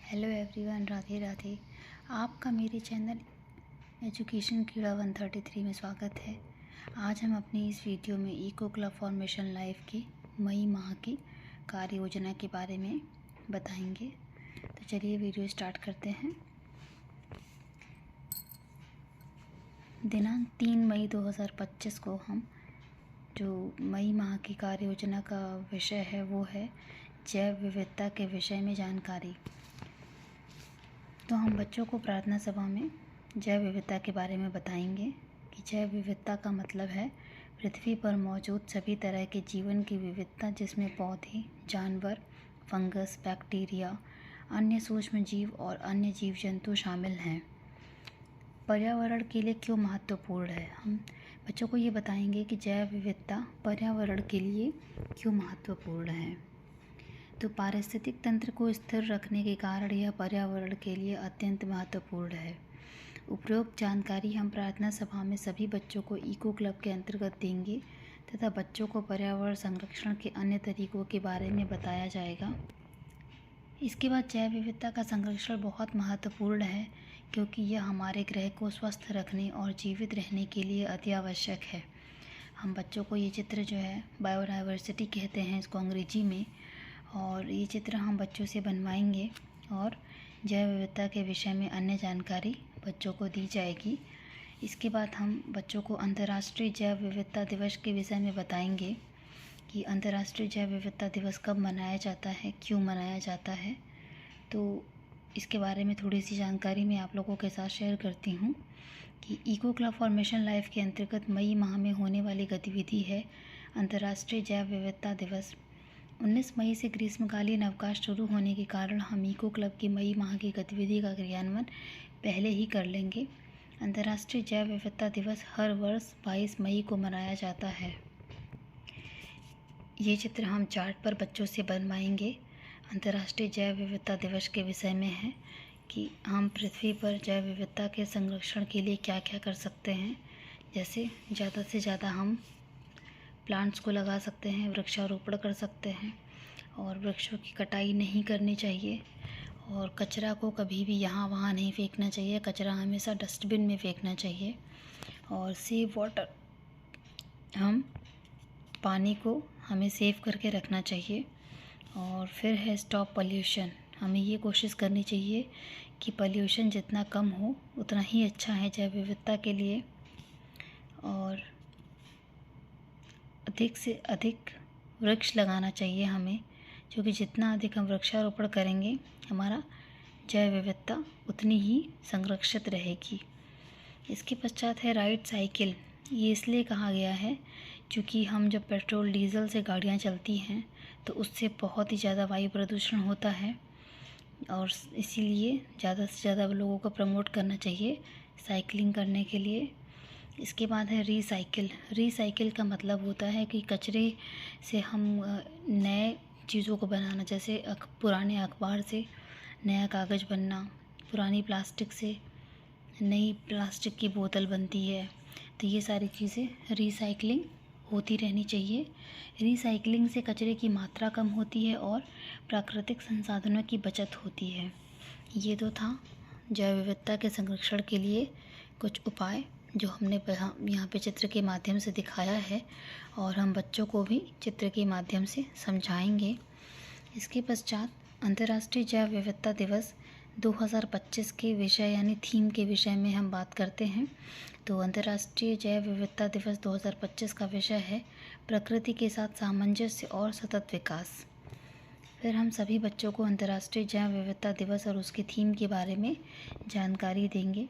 Hello everyone, Radhe Radhe. आपका मेरे channel education कीड़ा 133 में स्वागत है। आज हम अपनी इस वीडियो में इको क्लब फॉर्मेशन लाइफ की मई माह की कार्य योजना के बारे में बताएंगे। तो चलिए वीडियो स्टार्ट करते हैं। दिनांक 3 मई 2025 को हम जो मई माह की कार्य योजना का विषय है वो है जैव विविधता के विषय में जानकारी। तो हम बच्चों को प्रार्थना सभा में जैव विविधता के बारे में बताएंगे कि जैव विविधता का मतलब है पृथ्वी पर मौजूद सभी तरह के जीवन की विविधता, जिसमें पौधे, जानवर, फंगस, बैक्टीरिया, अन्य सूक्ष्म जीव और अन्य जीव जंतु शामिल हैं। पर्यावरण के लिए क्यों महत्वपूर्ण है, हम बच्चों को ये बताएंगे कि जैव विविधता पर्यावरण के लिए क्यों महत्वपूर्ण है। तो पारिस्थितिक तंत्र को स्थिर रखने के कारण यह पर्यावरण के लिए अत्यंत महत्वपूर्ण है। उपरोक्त जानकारी हम प्रार्थना सभा में सभी बच्चों को इको क्लब के अंतर्गत देंगे तथा बच्चों को पर्यावरण संरक्षण के अन्य तरीकों के बारे में बताया जाएगा। इसके बाद जैव विविधता का संरक्षण बहुत महत्वपूर्ण है, क्योंकि यह हमारे ग्रह को स्वस्थ रखने और जीवित रहने के लिए अति आवश्यक है। हम बच्चों को ये चित्र जो है बायोडाइवर्सिटी कहते हैं इसको अंग्रेजी में, और ये चित्र हम बच्चों से बनवाएंगे और जैव विविधता के विषय में अन्य जानकारी बच्चों को दी जाएगी। इसके बाद हम बच्चों को अंतर्राष्ट्रीय जैव विविधता दिवस के विषय में बताएंगे कि अंतर्राष्ट्रीय जैव विविधता दिवस कब मनाया जाता है, क्यों मनाया जाता है। तो इसके बारे में थोड़ी सी जानकारी मैं आप लोगों के साथ शेयर करती हूँ कि इको क्लब फॉर्मेशन लाइफ के अंतर्गत मई माह में होने वाली गतिविधि है अंतर्राष्ट्रीय जैव विविधता दिवस। 19 मई से ग्रीष्मकालीन अवकाश शुरू होने के कारण हम इको क्लब की मई माह की गतिविधि का क्रियान्वयन पहले ही कर लेंगे। अंतर्राष्ट्रीय जैव विविधता दिवस हर वर्ष 22 मई को मनाया जाता है। ये चित्र हम चार्ट पर बच्चों से बनवाएंगे। अंतर्राष्ट्रीय जैव विविधता दिवस के विषय में है कि हम पृथ्वी पर जैव विविधता के संरक्षण के लिए क्या क्या कर सकते हैं। जैसे ज़्यादा से ज़्यादा हम प्लांट्स को लगा सकते हैं, वृक्षारोपण कर सकते हैं, और वृक्षों की कटाई नहीं करनी चाहिए, और कचरा को कभी भी यहाँ वहाँ नहीं फेंकना चाहिए। कचरा हमेशा डस्टबिन में फेंकना चाहिए। और सेव वाटर, हम पानी को हमें सेव करके रखना चाहिए। और फिर है स्टॉप पॉल्यूशन, हमें ये कोशिश करनी चाहिए कि पॉल्यूशन जितना कम हो उतना ही अच्छा है जैव विविधता के लिए। और अधिक से अधिक वृक्ष लगाना चाहिए हमें, क्योंकि जितना अधिक हम वृक्षारोपण करेंगे हमारा जैव विविधता उतनी ही संरक्षित रहेगी। इसके पश्चात है राइड साइकिल। ये इसलिए कहा गया है क्योंकि हम जब पेट्रोल डीजल से गाड़ियाँ चलती हैं तो उससे बहुत ही ज़्यादा वायु प्रदूषण होता है, और इसीलिए ज़्यादा से ज़्यादा लोगों को प्रमोट करना चाहिए साइकिलिंग करने के लिए। इसके बाद है रीसाइकिल। रीसाइकिल का मतलब होता है कि कचरे से हम नए चीज़ों को बनाना, जैसे पुराने अखबार से नया कागज़ बनना, पुरानी प्लास्टिक से नई प्लास्टिक की बोतल बनती है। तो ये सारी चीज़ें रीसाइक्लिंग होती रहनी चाहिए। रीसाइक्लिंग से कचरे की मात्रा कम होती है और प्राकृतिक संसाधनों की बचत होती है। ये तो था जैव विविधता के संरक्षण के लिए कुछ उपाय जो हमने यहाँ पे चित्र के माध्यम से दिखाया है, और हम बच्चों को भी चित्र के माध्यम से समझाएंगे। इसके पश्चात अंतर्राष्ट्रीय जैव विविधता दिवस 2025 के विषय यानी थीम के विषय में हम बात करते हैं। तो अंतर्राष्ट्रीय जैव विविधता दिवस 2025 का विषय है प्रकृति के साथ सामंजस्य और सतत विकास। फिर हम सभी बच्चों को अंतर्राष्ट्रीय जैव विविधता दिवस और उसकी थीम के बारे में जानकारी देंगे।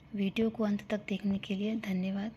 वीडियो को अंत तक देखने के लिए धन्यवाद।